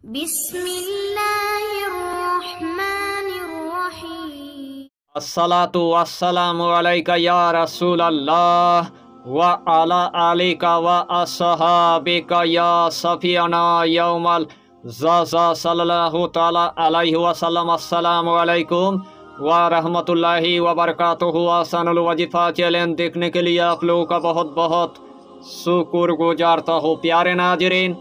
बिस्मिल्लाहिर्रहमानिर्रहीम। अस्सलातु वस्सलामु अलैका या रसूल अल्लाह व अला आलिका व अस्सहाबिका या सफियाना यौमल ज़ज़ा सल्लल्लाहु ताला अलैहि वसल्लम। अस्सलामु अलैकुम व रहमतुल्लाहि व बरकातुहु। आसानुल वजीफ़ा चैलेंज देखने के लिए आप लोगों का बहुत बहुत शुक्र गुजारता हूँ। प्यारे नाज़रीन,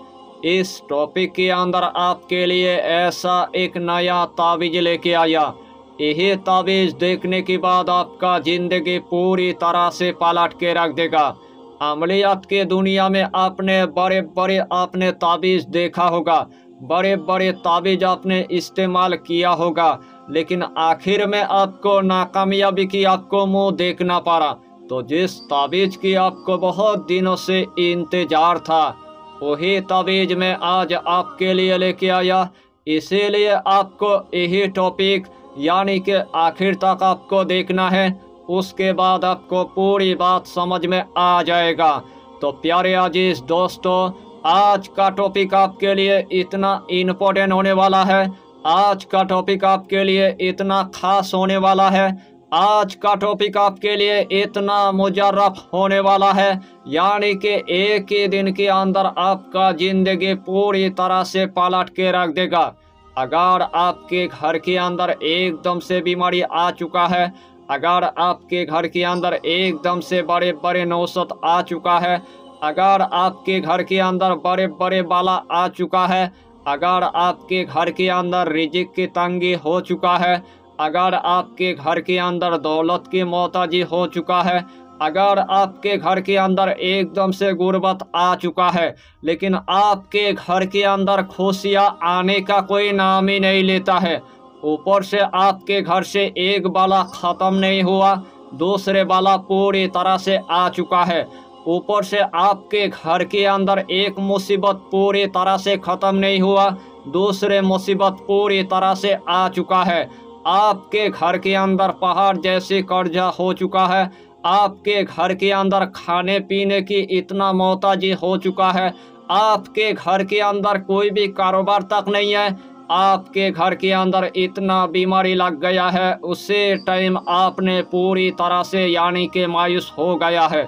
इस टॉपिक के अंदर आपके लिए ऐसा एक नया तावीज़ लेके आया। यही तावीज़ देखने के बाद आपका ज़िंदगी पूरी तरह से पलट के रख देगा। अमलियात के दुनिया में आपने बड़े बड़े आपने तावीज़ देखा होगा, बड़े बड़े तावीज़ आपने इस्तेमाल किया होगा, लेकिन आखिर में आपको नाकामयाबी की आपको मुंह देखना पड़ा। तो जिस तावीज़ की आपको बहुत दिनों से इंतजार था, वही तावीज़ मैं आज आपके लिए लेके आया। इसीलिए आपको यही टॉपिक यानी कि आखिर तक आपको देखना है, उसके बाद आपको पूरी बात समझ में आ जाएगा। तो प्यारे अजीज दोस्तों, आज का टॉपिक आपके लिए इतना इम्पोर्टेंट होने वाला है, आज का टॉपिक आपके लिए इतना खास होने वाला है, आज का टॉपिक आपके लिए इतना मुजर्रफ होने वाला है, यानी कि एक ही दिन के अंदर आपका ज़िंदगी पूरी तरह से पलट के रख देगा। अगर आपके घर के अंदर एकदम से बीमारी आ चुका है, अगर आपके घर के अंदर एकदम से बड़े बड़े नौसत आ चुका है, अगर आपके घर के अंदर बड़े बड़े बाला आ चुका है, अगर आपके घर के अंदर रिजिक की तंगी हो चुका है, अगर आपके घर के अंदर दौलत की मोहताजी हो चुका है, अगर आपके घर के अंदर एकदम से गुर्बत आ चुका है, लेकिन आपके घर के अंदर खुशियाँ आने का कोई नाम ही नहीं लेता है, ऊपर से आपके घर से एक बाला ख़त्म नहीं हुआ, दूसरे बाला पूरी तरह से आ चुका है, ऊपर से आपके घर के अंदर एक मुसीबत पूरी तरह से ख़त्म नहीं हुआ, दूसरे मुसीबत पूरी तरह से आ चुका है, आपके घर के अंदर पहाड़ जैसे कर्जा हो चुका है, आपके घर के अंदर खाने पीने की इतना मोहताजी हो चुका है, आपके घर के अंदर कोई भी कारोबार तक नहीं है, आपके घर के अंदर इतना बीमारी लग गया है, उसी टाइम आपने पूरी तरह से यानी कि मायूस हो गया है।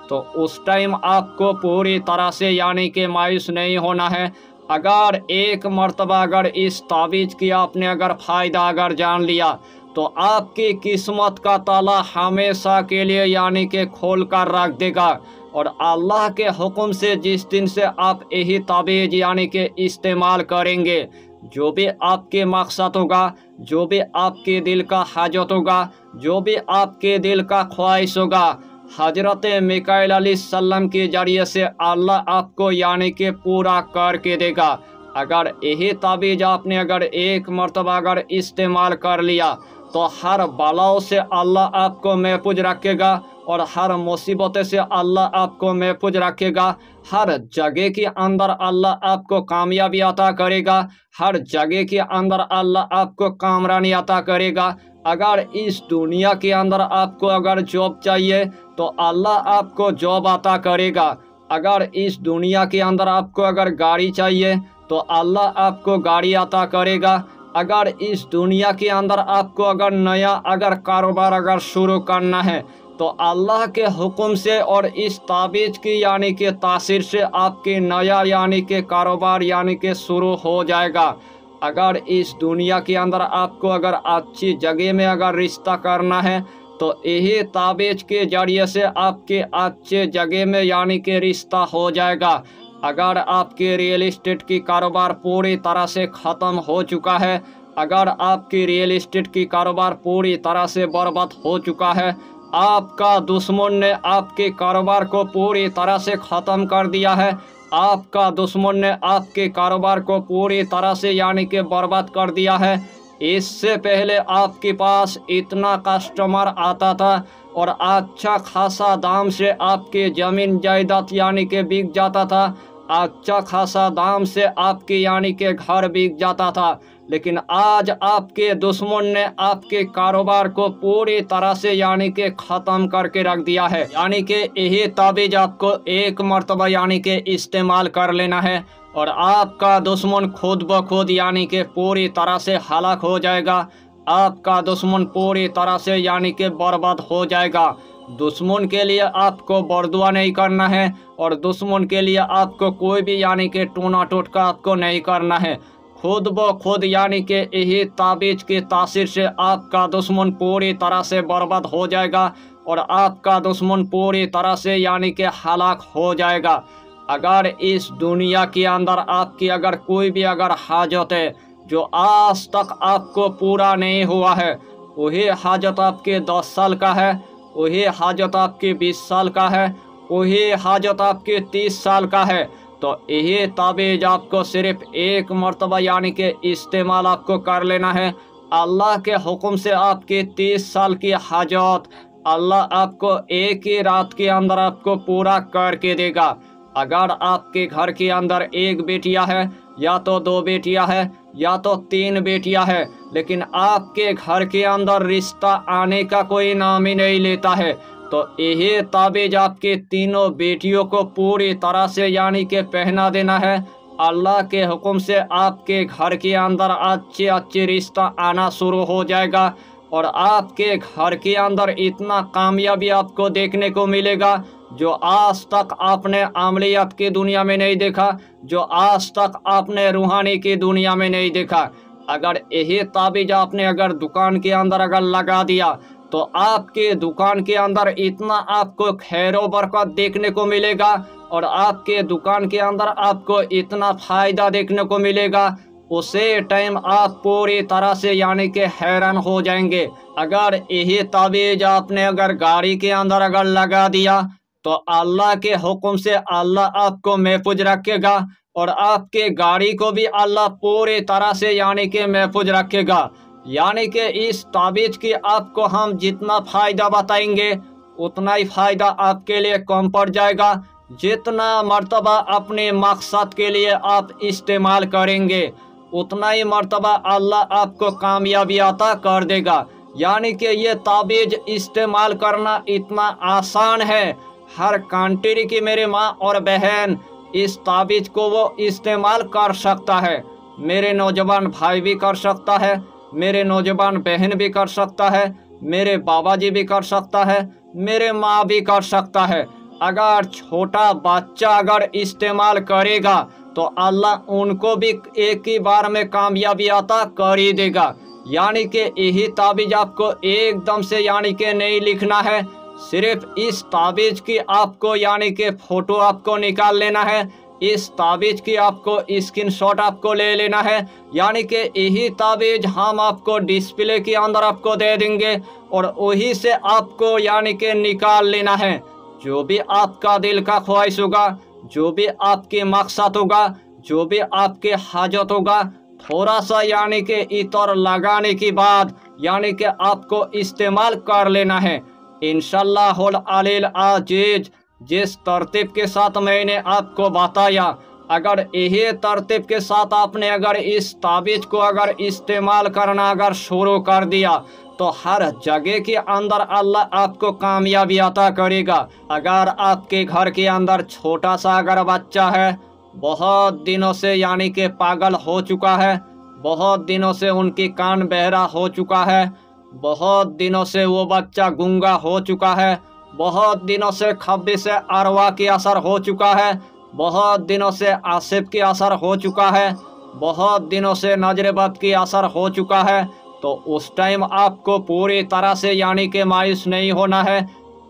तो उस टाइम आपको पूरी तरह से यानी कि मायूस नहीं होना है। अगर एक मर्तबा अगर इस तावीज़ की आपने अगर फ़ायदा अगर जान लिया, तो आपकी किस्मत का ताला हमेशा के लिए यानी कि खोल कर रख देगा। और अल्लाह के हुक्म से जिस दिन से आप यही तावीज़ यानी कि इस्तेमाल करेंगे, जो भी आपके मकसद होगा, जो भी आपके दिल का हाजत होगा, जो भी आपके दिल का ख्वाहिश होगा, हजरत मिकाईल अलैहिस्सलाम के जरिए से अल्लाह आपको यानी कि पूरा करके देगा। अगर यही तावीज़ आपने अगर एक मर्तबा अगर इस्तेमाल कर लिया, तो हर बलाओं से अल्लाह आपको महफूज रखेगा और हर मुसीबतों से अल्लाह आपको महफूज रखेगा। हर जगह के अंदर अल्लाह आपको कामयाबी अता करेगा, हर जगह के अंदर अल्लाह आपको कामरानी अता करेगा। अगर इस दुनिया के अंदर आपको अगर जॉब चाहिए, तो अल्लाह आपको जॉब अता करेगा। अगर इस दुनिया के अंदर आपको अगर गाड़ी चाहिए, तो अल्लाह आपको गाड़ी अता करेगा। अगर इस दुनिया के अंदर आपको अगर नया अगर कारोबार अगर शुरू करना है, तो अल्लाह के हुक्म से और इस तावीज़ की यानी कि तासीर से आपके नया यानी कि कारोबार यानी कि शुरू हो जाएगा। अगर इस दुनिया के अंदर आपको अगर अच्छी जगह में अगर रिश्ता करना है, तो यही तावीज़ के जरिए से आपके अच्छे जगह में यानी कि रिश्ता हो जाएगा। अगर आपके रियल इस्टेट की कारोबार पूरी तरह से ख़त्म हो चुका है, अगर आपकी रियल इस्टेट की कारोबार पूरी तरह से बर्बाद हो चुका है, आपका दुश्मन ने आपके कारोबार को पूरी तरह से ख़त्म कर दिया है, आपका दुश्मन ने आपके कारोबार को पूरी तरह से यानी कि बर्बाद कर दिया है। इससे पहले आपके पास इतना कस्टमर आता था और अच्छा खासा दाम से आपके ज़मीन जायदाद यानी कि बिक जाता था, अच्छा खासा दाम से आपके यानी कि घर बिक जाता था, लेकिन आज आपके दुश्मन ने आपके कारोबार को पूरी तरह से यानी कि ख़त्म करके रख दिया है। यानी कि यही तावीज़ आपको एक मर्तबा यानी कि इस्तेमाल कर लेना है। और आपका दुश्मन खुद ब खुद यानी कि पूरी तरह से हलाक हो जाएगा। आपका दुश्मन पूरी तरह से यानी कि बर्बाद हो जाएगा। दुश्मन के लिए आपको बरदुआ नहीं करना है और दुश्मन के लिए आपको कोई भी यानी कि टूना टोटका आपको नहीं करना है। खुद ब खुद यानी कि यही ताबीज की तासीर से आपका दुश्मन पूरी तरह से बर्बाद हो जाएगा और आपका दुश्मन पूरी तरह से यानी कि हलाक हो जाएगा। अगर इस दुनिया के अंदर आपकी अगर कोई भी अगर हाजत है जो आज तक आपको पूरा नहीं हुआ है, वही हाजत आपके 10 साल का है, वही हाजत आपके 20 साल का है, वही हाजत आपके 30 साल का है, तो यही ताबीज आपको सिर्फ एक मर्तबा यानी कि इस्तेमाल आपको कर लेना है। अल्लाह के हुक्म से आपकी 30 साल की हाजत अल्लाह आपको एक ही रात के अंदर आपको पूरा करके देगा। अगर आपके घर के अंदर एक बेटियां है या तो 2 बेटियां है या तो 3 बेटियां है, लेकिन आपके घर के अंदर रिश्ता आने का कोई नाम ही नहीं लेता है, तो यही ताबीज आपके तीनों बेटियों को पूरी तरह से यानी कि पहना देना है। अल्लाह के हुक्म से आपके घर के अंदर अच्छे अच्छे रिश्ता आना शुरू हो जाएगा और आपके घर के अंदर इतना कामयाबी आपको देखने को मिलेगा जो आज तक आपने अमलियत की दुनिया में नहीं देखा, जो आज तक आपने रूहानी की दुनिया में नहीं देखा। अगर यही ताबीज आपने अगर दुकान के अंदर अगर लगा दिया तो आपके दुकान के अंदर इतना आपको खैरो बरकत देखने को मिलेगा और आपके दुकान के अंदर आपको इतना फायदा देखने को मिलेगा, उसे टाइम आप पूरी तरह से यानी कि हैरान हो जाएंगे। अगर यही ताबीज आपने अगर गाड़ी के अंदर अगर लगा दिया तो अल्लाह के हुक्म से अल्लाह आपको महफूज रखेगा और आपके गाड़ी को भी अल्लाह पूरी तरह से यानी कि महफूज रखेगा। यानी कि इस ताबीज की आपको हम जितना फ़ायदा बताएंगे उतना ही फ़ायदा आपके लिए कम पड़ जाएगा। जितना मर्तबा अपने मकसद के लिए आप इस्तेमाल करेंगे उतना ही मर्तबा अल्लाह आपको कामयाबी अता कर देगा। यानी कि ये ताबीज इस्तेमाल करना इतना आसान है, हर कंट्री की मेरे माँ और बहन इस ताबीज को वो इस्तेमाल कर सकता है। मेरे नौजवान भाई भी कर सकता है, मेरे नौजवान बहन भी कर सकता है, मेरे बाबा जी भी कर सकता है, मेरे माँ भी कर सकता है। अगर छोटा बच्चा अगर इस्तेमाल करेगा तो अल्लाह उनको भी एक ही बार में कामयाबी अता कर ही देगा। यानी कि यही ताबीज आपको एकदम से यानी कि नहीं लिखना है, सिर्फ इस ताबीज की आपको यानी कि फ़ोटो आपको निकाल लेना है, इस ताबीज की आपको स्क्रीनशॉट आपको ले लेना है। यानी कि यही ताबीज हम आपको डिस्प्ले के अंदर आपको दे देंगे और वही से आपको यानी कि निकाल लेना है। जो भी आपका दिल का ख्वाहिश होगा, जो भी आपके मकसद होगा, जो भी आपके हाजत होगा, थोड़ा सा यानी कि इतर लगाने के बाद यानी कि आपको इस्तेमाल कर लेना है। इंशाअल्लाहुल अलील अजीज जिस तरतीब के साथ मैंने आपको बताया, अगर यही तरतीब के साथ आपने अगर इस ताबीज को अगर इस्तेमाल करना अगर शुरू कर दिया तो हर जगह के अंदर अल्लाह आपको कामयाबी अता करेगा। अगर आपके घर के अंदर छोटा सा अगर बच्चा है, बहुत दिनों से यानी कि पागल हो चुका है, बहुत दिनों से उनकी कान बहरा हो चुका है, बहुत दिनों से वो बच्चा गूंगा हो चुका है, बहुत दिनों से खब्बी से अरवा की असर हो चुका है, बहुत दिनों से आसिफ की असर हो चुका है, बहुत दिनों से नजर बद की असर हो चुका है, तो उस टाइम आपको पूरी तरह से यानी कि मायूस नहीं होना है।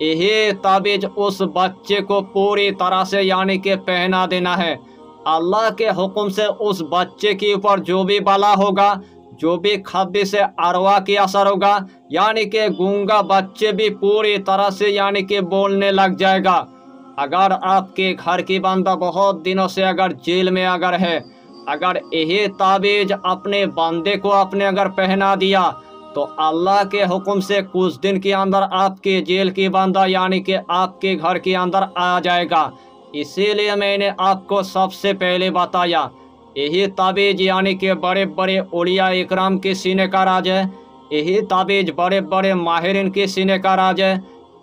यही ताबीज उस बच्चे को पूरी तरह से यानी कि पहना देना है। अल्लाह के हुक्म से उस बच्चे के ऊपर जो भी बला होगा, जो भी खब्बी से अरवा की असर होगा, यानी कि गूंगा बच्चे भी पूरी तरह से यानी कि बोलने लग जाएगा। अगर आपके घर की बंदा बहुत दिनों से अगर जेल में अगर है, अगर यही ताबीज अपने बंदे को आपने अगर पहना दिया तो अल्लाह के हुक्म से कुछ दिन के अंदर आपके जेल की बंदा यानी कि आपके घर के अंदर आ जाएगा। इसीलिए मैंने आपको सबसे पहले बताया, यही ताबीज यानी कि बड़े बड़े औलिया इकराम के सीने का राज है, यही ताबीज बड़े बड़े माहिरीन के सीने का राज है,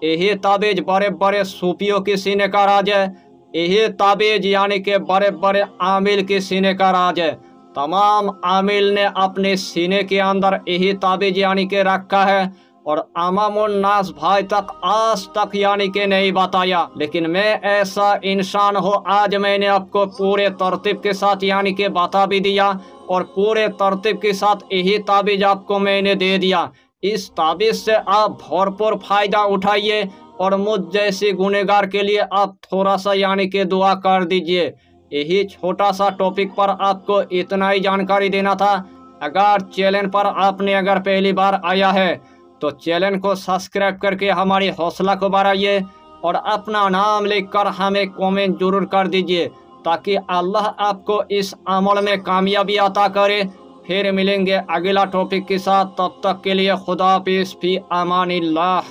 यही ताबीज बड़े बड़े सूफियों के सीने का राज है, यही ताबीज यानी कि बड़े बड़े आमिल के सीने का राज है। तमाम आमिल ने अपने सीने के अंदर यही ताबीज यानी कि रखा है और अमामुन नास भाई तक आज तक यानी कि नहीं बताया। लेकिन मैं ऐसा इंसान हूँ, आज मैंने आपको पूरे तरतीब के साथ यानी कि बता भी दिया और पूरे तरतीब के साथ यही ताबीज आपको मैंने दे दिया। इस ताबीज से आप भरपूर फायदा उठाइए और मुझ जैसे गुनहगार के लिए आप थोड़ा सा यानी कि दुआ कर दीजिए। यही छोटा सा टॉपिक पर आपको इतना ही जानकारी देना था। अगर चैनल पर आपने अगर पहली बार आया है तो चैनल को सब्सक्राइब करके हमारी हौसला को बढ़ाइए और अपना नाम लिखकर हमें कमेंट जरूर कर दीजिए ताकि अल्लाह आपको इस अमल में कामयाबी अता करे। फिर मिलेंगे अगला टॉपिक के साथ, तब तक के लिए खुदा हाफिज़, फी अमानिल्लाह।